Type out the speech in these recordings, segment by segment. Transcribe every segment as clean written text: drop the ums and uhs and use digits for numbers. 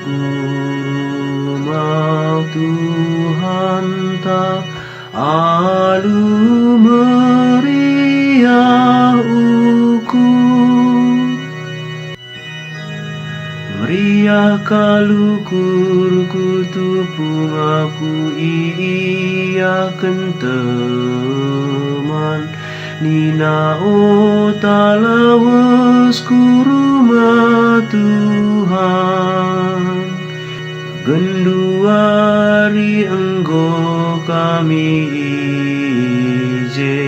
rumah Tuhan tak alu meriah ukur, meriah kalukur kutupung aku iakan teman Nina talawas kuruma Tuhan, genduari enggo kami ije,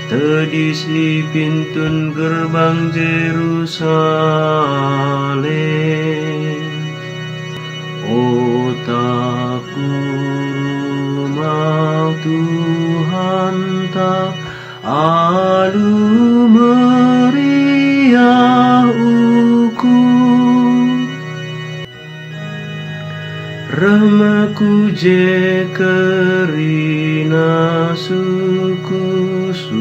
tedis di pintun gerbang Jerusalem. O rumah Tuhan tak alu meriah ukur, rahmaku je kerina suku-suku,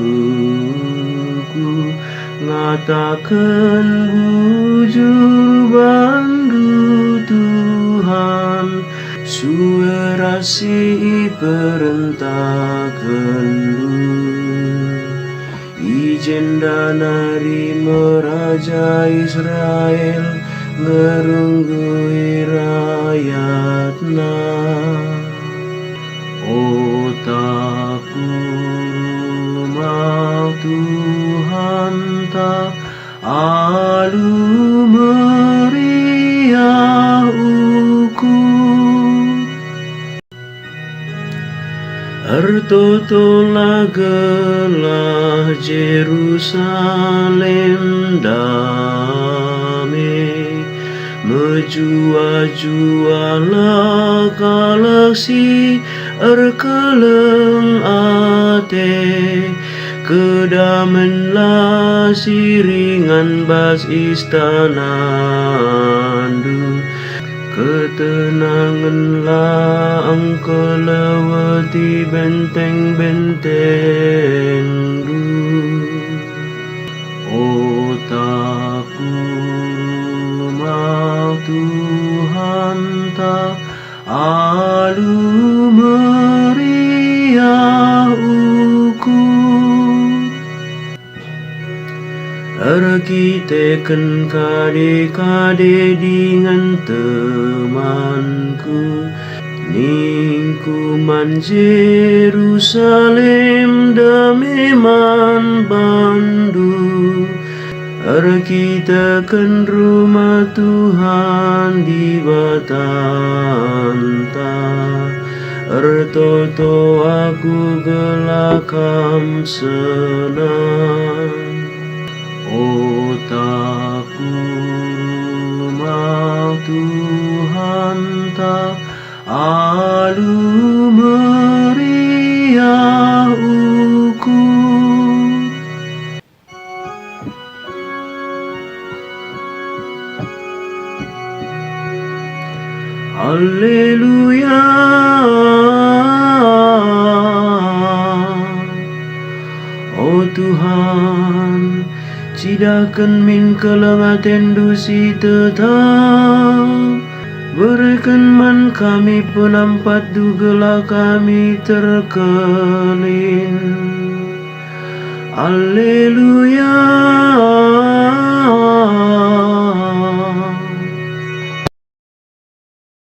ngatakan bujur bandu Tuhan, suara si perintahkan lu, ijen danari meraja Israel ngerunggui rakyatna. O rumah Tuhan tak alu meriah ukur, ertotolah gelah Jerusalem damai, menjua-jualah galaksi erkeleng ate, kedamenlah siringan bas istanandu, ketenanganlah engkau lewati benteng-bentengdu. O rumah Tuhan tak alu meriah ukur, erkiteken kade-kade dengan temanku, ningkuman Jerusalem dameman bandu, erkitakan rumah Tuhan di batanta, ertoto aku gelakam senang. O rumah Tuhan tak alu meriah ukur, Haleluya. O Tuhan, cidakan min kelengaten dusi tetap, berikan man kami penampat dugelah kami terkelin. Haleluya.